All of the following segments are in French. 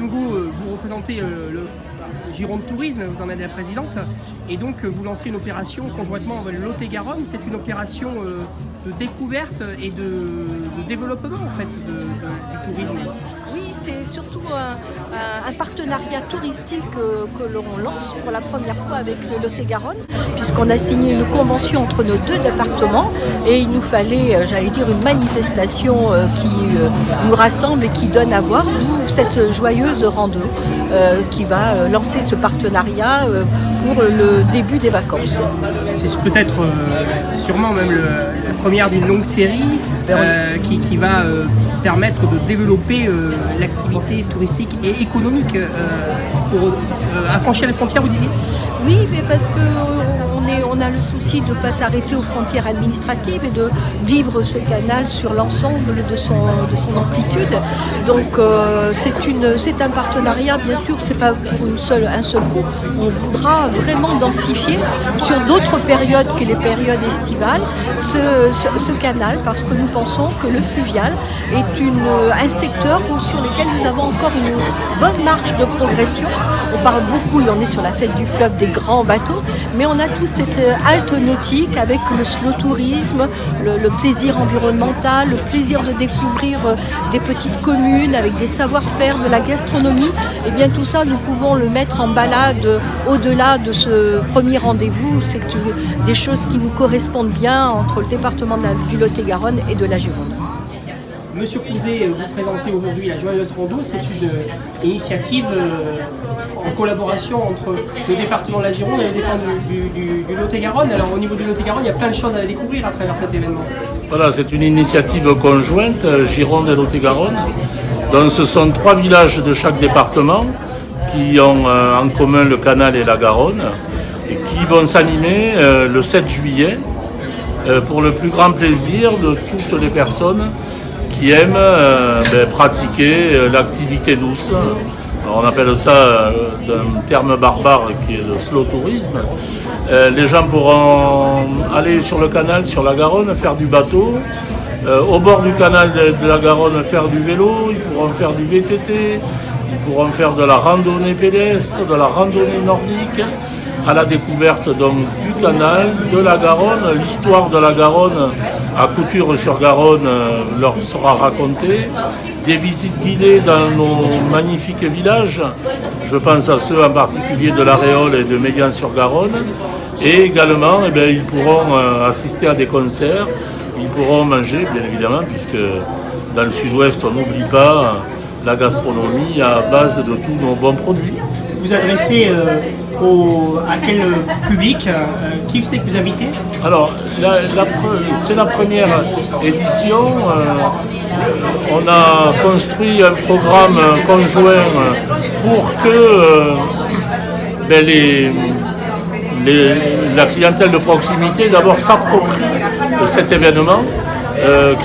Madame Gau, vous représentez le Gironde Tourisme, vous en êtes la présidente, et donc vous lancez une opération conjointement avec le Lot-et-Garonne. C'est une opération de découverte et de développement en fait du tourisme. Oui, c'est surtout un partenariat touristique que l'on lance pour la première fois avec le Lot-et-Garonne, puisqu'on a signé une convention entre nos deux départements et il nous fallait, j'allais dire, une manifestation qui nous rassemble et qui donne à voir, d'où cette joyeuse rando qui va lancer ce partenariat pour le début des vacances. C'est peut-être sûrement même la première d'une longue série qui va permettre de développer l'activité touristique et économique pour affranchir les frontières, vous disiez ? Oui, mais parce qu'on a le souci de ne pas s'arrêter aux frontières administratives et de vivre ce canal sur l'ensemble de son amplitude. Donc c'est un partenariat, bien sûr, c'est pas pour un seul coup. On voudra vraiment densifier sur d'autres périodes que les périodes estivales ce canal, parce que nous pensons que le fluvial est un secteur sur lequel nous avons encore une bonne marge de progression. On parle beaucoup, et on est sur la fête du fleuve, des grands bateaux, mais on a tous cette halte nautique avec le slow tourisme, le plaisir environnemental, le plaisir de découvrir des petites communes avec des savoir-faire, de la gastronomie. Et bien tout ça, nous pouvons le mettre en balade au-delà de ce premier rendez-vous. C'est des choses qui nous correspondent bien entre le département du Lot-et-Garonne et de la Gironde. Monsieur Crouzet, vous présentez aujourd'hui la Joyeuse Rando. C'est une initiative en collaboration entre le département de la Gironde et le département du Lot-et-Garonne. Alors au niveau du Lot-et-Garonne, il y a plein de choses à découvrir à travers cet événement. Voilà, c'est une initiative conjointe, Gironde et Lot-et-Garonne. Donc ce sont 3 villages de chaque département qui ont en commun le canal et la Garonne et qui vont s'animer le 7 juillet pour le plus grand plaisir de toutes les personnes qui aiment pratiquer l'activité douce. Alors, on appelle ça d'un terme barbare qui est le slow tourisme. Les gens pourront aller sur le canal, sur la Garonne, faire du bateau. Au bord du canal de la Garonne, faire du vélo. Ils pourront faire du VTT. Ils pourront faire de la randonnée pédestre, de la randonnée nordique, à la découverte donc du canal, de la Garonne. L'histoire de la Garonne à Couture-sur-Garonne leur sera racontée. Des visites guidées dans nos magnifiques villages. Je pense à ceux en particulier de La Réole et de Médian-sur-Garonne. Et également, ils pourront assister à des concerts. Ils pourront manger, bien évidemment, puisque dans le sud-ouest, on n'oublie pas la gastronomie à base de tous nos bons produits. Vous adressez à quel public, qui c'est que vous invitez ? Alors, c'est la première édition. On a construit un programme conjoint pour que la clientèle de proximité d'abord s'approprie cet événement.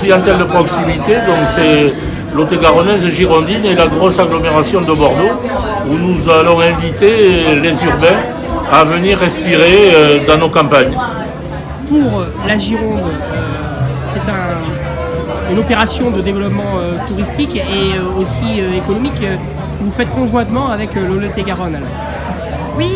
Clientèle de proximité, donc c'est Lot-et-Garonnaise, Girondine et la grosse agglomération de Bordeaux, où nous allons inviter les urbains à venir respirer dans nos campagnes. Pour la Gironde, c'est une opération de développement touristique et aussi économique que vous faites conjointement avec le Lot-et-Garonne. Oui,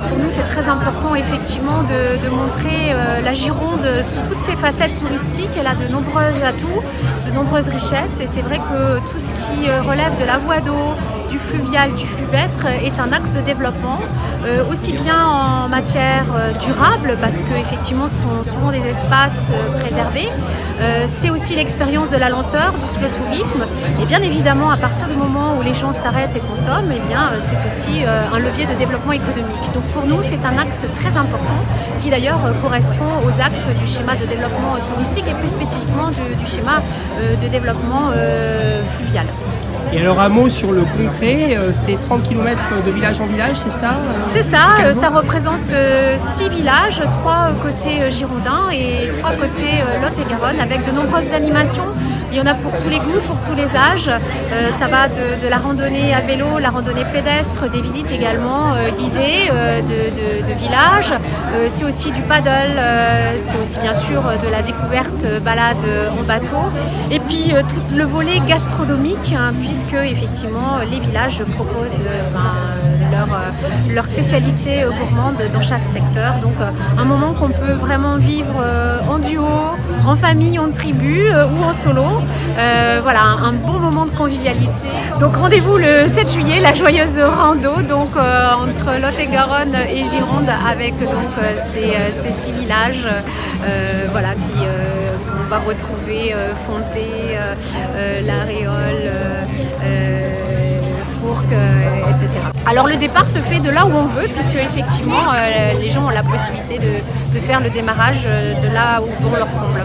pour nous c'est très important effectivement de montrer la Gironde sous toutes ses facettes touristiques. Elle a de nombreux atouts, de nombreuses richesses et c'est vrai que tout ce qui relève de la voie d'eau, du fluvial, du fluvestre est un axe de développement, aussi bien en matière durable parce qu'effectivement ce sont souvent des espaces préservés. C'est aussi l'expérience de la lenteur, du slow tourisme et bien évidemment à partir du moment où les gens s'arrêtent et consomment, c'est aussi un levier de développement économique. Donc pour nous c'est un axe très important qui d'ailleurs correspond aux axes du schéma de développement touristique et plus spécifiquement du schéma de développement fluvial. Et alors un mot sur le concret, c'est 30 km de village en village, c'est ça C'est ça, ça représente 6 villages, 3 côté girondins et 3 côté Lot-et-Garonne avec de nombreuses animations Il y en a pour tous les goûts, pour tous les âges. Ça va de la randonnée à vélo, la randonnée pédestre, des visites également guidées de villages. C'est aussi du paddle, c'est aussi bien sûr de la découverte balade en bateau. Et puis tout le volet gastronomique, hein, puisque effectivement les villages proposent leur spécialité gourmande dans chaque secteur. Donc un moment qu'on peut vraiment vivre en duo, en famille, en tribu ou en solo. Voilà, un bon moment de convivialité. Donc rendez-vous le 7 juillet, la joyeuse rando donc, entre Lot-et-Garonne et Gironde avec donc, ces 6 villages voilà, qui on va retrouver Fonté, La Réole, Fourques, etc. Alors le départ se fait de là où on veut, puisque effectivement les gens ont la possibilité de faire le démarrage de là où bon leur semble.